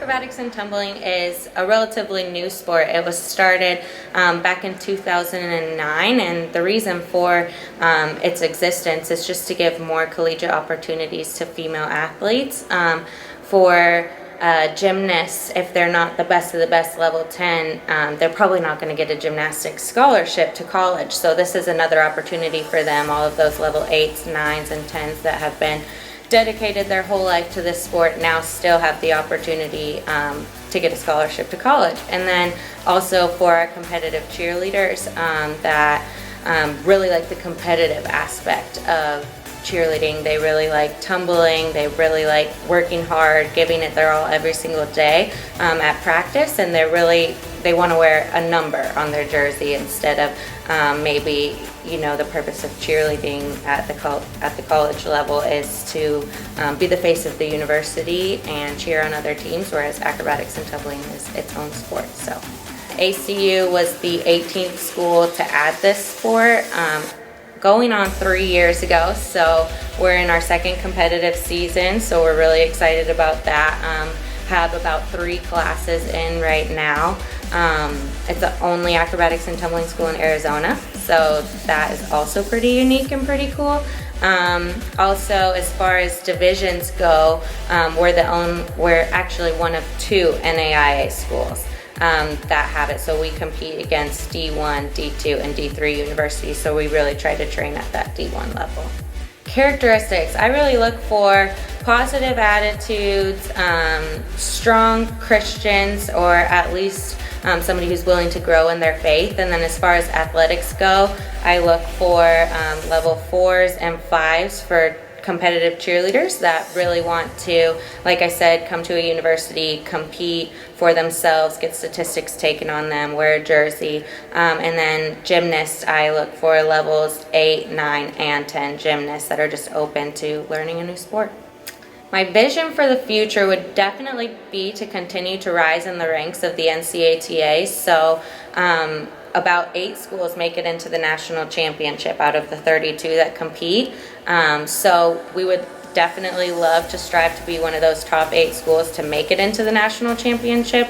Acrobatics and Tumbling is a relatively new sport. It was started back in 2009, and the reason for its existence is just to give more collegiate opportunities to female athletes. For gymnasts, if they're not the best of the best level 10, they're probably not going to get a gymnastics scholarship to college. So this is another opportunity for them, all of those level 8s, 9s, and 10s that have been dedicated their whole life to this sport now still have the opportunity to get a scholarship to college. And then also for our competitive cheerleaders that really like the competitive aspect of cheerleading. They really like tumbling, they really like working hard, giving it their all every single day at practice, and they want to wear a number on their jersey instead of maybe, you know, the purpose of cheerleading at the college level is to be the face of the university and cheer on other teams, whereas acrobatics and tumbling is its own sport. So ACU was the 18th school to add this sport, going on 3 years ago, so we're in our second competitive season, so we're really excited about that. Have about 3 classes in right now. It's the only acrobatics and tumbling school in Arizona, so that is also pretty unique and pretty cool. Also, as far as divisions go, we're actually one of 2 NAIA schools that have it. So we compete against D1, D2, and D3 universities, so we really try to train at that D1 level. Characteristics, I really look for positive attitudes, strong Christians, or at least somebody who's willing to grow in their faith. And then as far as athletics go, I look for level 4s and 5s for competitive cheerleaders that really want to, like I said, come to a university, compete for themselves, get statistics taken on them, wear a jersey. And then gymnasts, I look for levels 8, 9, and 10 gymnasts that are just open to learning a new sport. My vision for the future would definitely be to continue to rise in the ranks of the NCATA. So about 8 schools make it into the national championship out of the 32 that compete. So we would definitely love to strive to be one of those top 8 schools to make it into the national championship.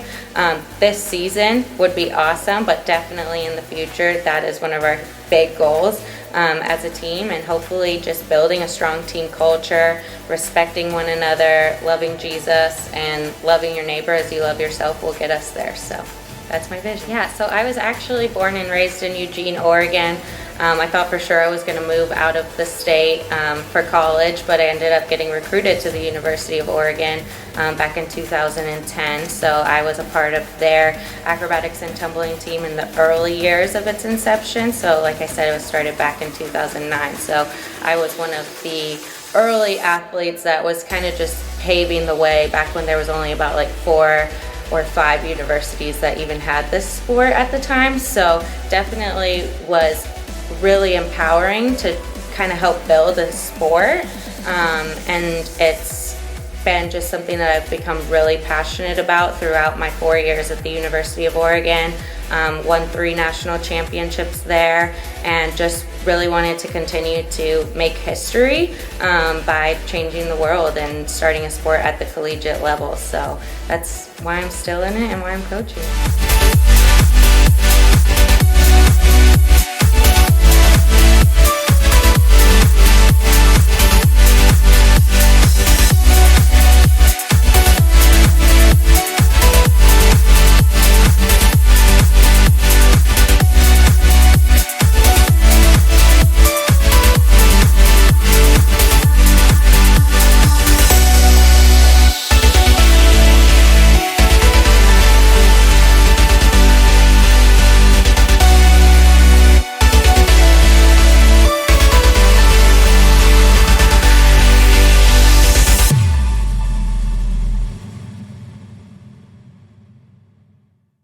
This season would be awesome, but definitely in the future, that is one of our big goals as a team, and hopefully just building a strong team culture, respecting one another, loving Jesus, and loving your neighbor as you love yourself will get us there. So that's my vision. Yeah, so I was actually born and raised in Eugene, Oregon. I thought for sure I was going to move out of the state for college, but I ended up getting recruited to the University of Oregon back in 2010. So I was a part of their acrobatics and tumbling team in the early years of its inception. So like I said, it was started back in 2009. So I was one of the early athletes that was kind of just paving the way back when there was only about like 4 or 5 universities that even had this sport at the time. So definitely was really empowering to kind of help build a sport, and it's been just something that I've become really passionate about throughout my 4 years at the University of Oregon. Won 3 national championships there, and just really wanted to continue to make history by changing the world and starting a sport at the collegiate level. So that's why I'm still in it and why I'm coaching.